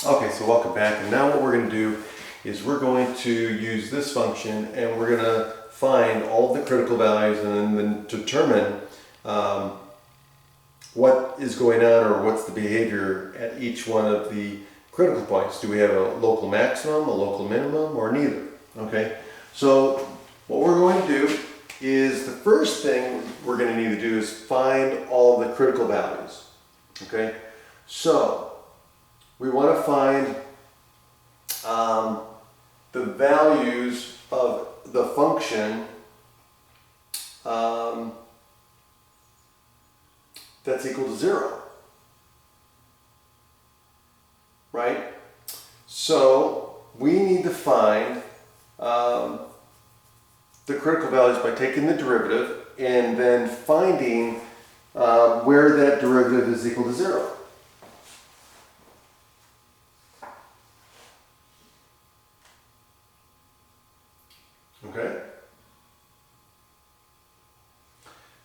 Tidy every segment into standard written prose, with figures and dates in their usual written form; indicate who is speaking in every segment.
Speaker 1: Okay, so welcome back, and now what we're going to do is we're going to use this function and we're going to find all of the critical values and then determine what is going on or what's the behavior at each one of the critical points. Do we have a local maximum, a local minimum, or neither? Okay, so what we're going to do is the first thing we're going to need to do is find all the critical values. Okay, so we want to find the values of the function that's equal to 0, right? So we need to find the critical values by taking the derivative and then finding where that derivative is equal to 0. Okay?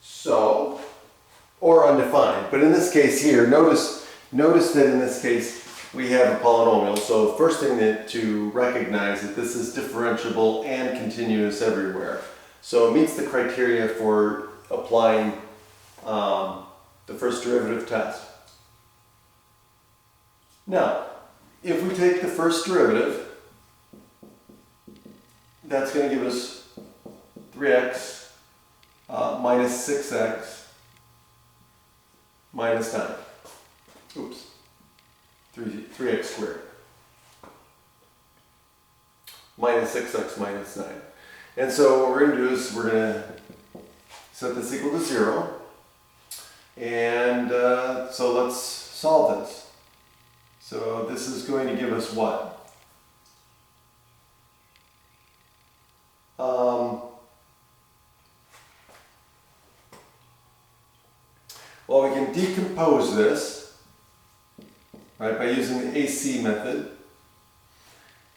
Speaker 1: So, or undefined, but in this case here, notice that in this case we have a polynomial. So the first thing to recognize that this is differentiable and continuous everywhere. So it meets the criteria for applying the first derivative test. Now, if we take the first derivative, that's going to give us 3x minus 6x minus 9. Oops. 3x squared. Minus 6x minus 9. And so what we're going to do is we're going to set this equal to 0. And so let's solve this. So this is going to give us what? Well, we can decompose this, right, by using the AC method.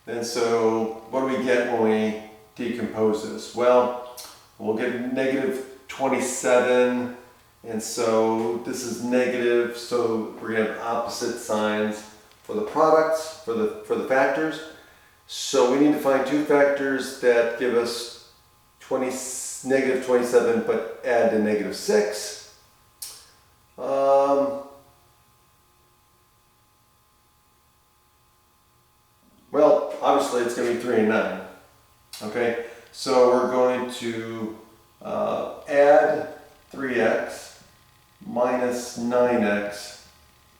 Speaker 1: And so what do we get when we decompose this? Well, we'll get negative 27, and so this is negative, so we're going to have opposite signs for the products, for the factors. So we need to find two factors that give us negative 27 but add to negative 6. Well, obviously it's going to be 3 and 9. Okay, so we're going to add 3x minus 9x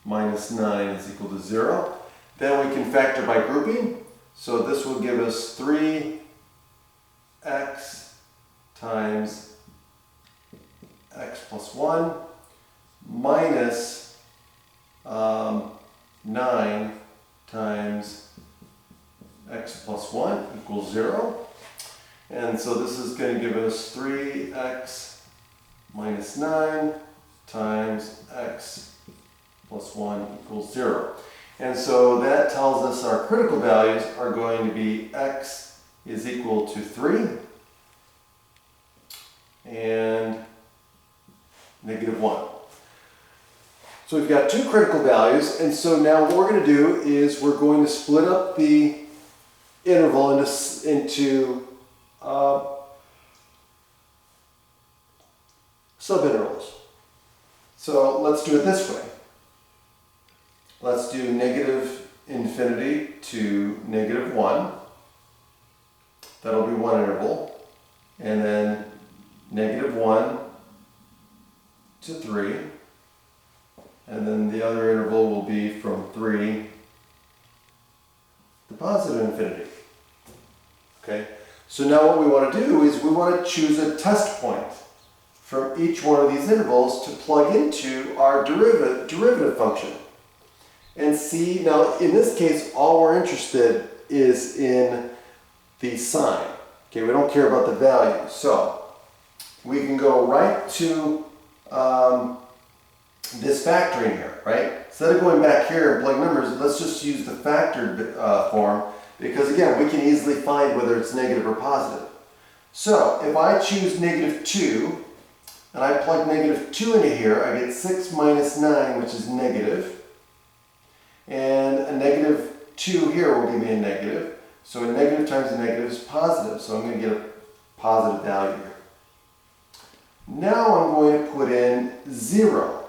Speaker 1: minus 9 is equal to 0. Then we can factor by grouping. So this will give us 3x times x plus 1 minus 9 times x plus 1 equals 0. And so this is going to give us 3x minus 9 times x plus 1 equals 0. And so that tells us our critical values are going to be x is equal to 3 and negative 1. So we've got two critical values, and so now what we're going to do is we're going to split up the interval into subintervals. So let's do it this way. Let's do negative infinity to negative 1. That'll be one interval. And then negative 1 to 3. And then the other interval will be from 3 to positive infinity. Okay? So now what we want to do is we want to choose a test point from each one of these intervals to plug into our derivative function. And see, now in this case, all we're interested is in the sign. Okay, we don't care about the value. So we can go right to this factoring here, right? Instead of going back here and plug numbers, let's just use the factored form, because again, we can easily find whether it's negative or positive. So if I choose negative 2, and I plug negative 2 into here, I get 6 minus 9, which is negative. And a negative 2 here will give me a negative. So a negative times a negative is positive. So I'm going to get a positive value here. Now I'm going to put in 0.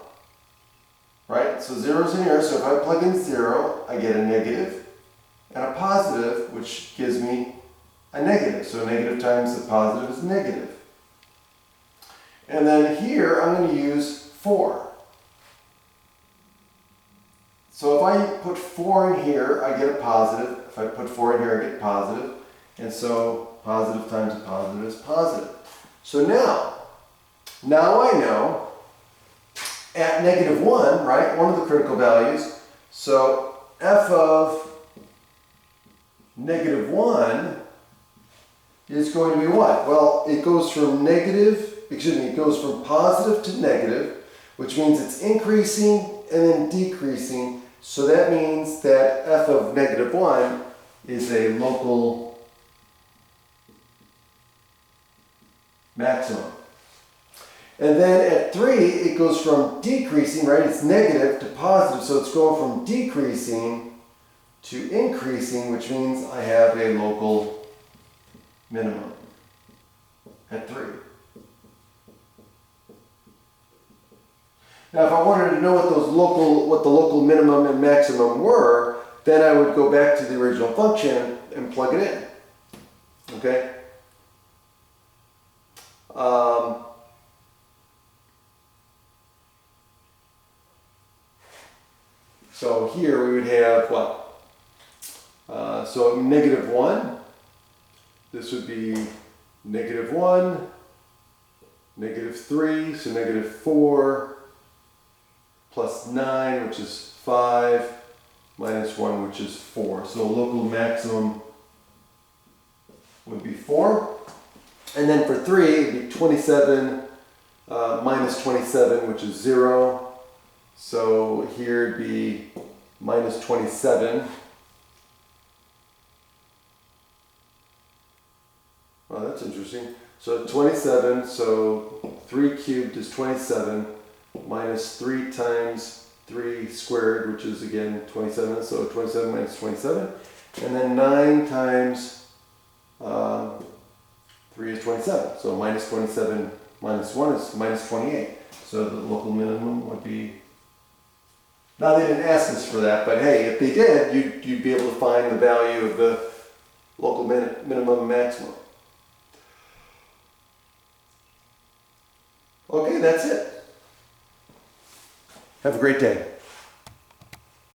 Speaker 1: Right? So 0 is in here. So if I plug in 0, I get a negative and a positive, which gives me a negative. So negative times the positive is negative. And then here I'm going to use 4. So if I put 4 in here, I get a positive. If I put 4 in here, I get positive. And so positive times a positive is positive. So now I know at -1, right, one of the critical values. So f of -1 is going to be what? Well, it goes from it goes from positive to negative, which means it's increasing and then decreasing. So that means that f of -1 is a local maximum. And then at 3, it goes from decreasing, right? It's negative to positive, so it's going from decreasing to increasing, which means I have a local minimum at 3. Now, if I wanted to know what the local minimum and maximum were, then I would go back to the original function and plug it in. Okay? So here we would have what? So -1. This would be -1, -3, so -4. Plus 9, which is 5, minus 1, which is 4. So local maximum would be 4. And then for 3, it would be 27 minus 27, which is 0. So here it'd be minus 27. Oh, that's interesting. So 27, so 3 cubed is 27. Minus 3 times 3 squared, which is again 27, so 27 minus 27. And then 9 times 3 is 27, so minus 27 minus 1 is minus 28. So the local minimum would be, now they didn't ask us for that, but hey, if they did, you'd be able to find the value of the local minimum and maximum. Okay, that's it. Have a great day.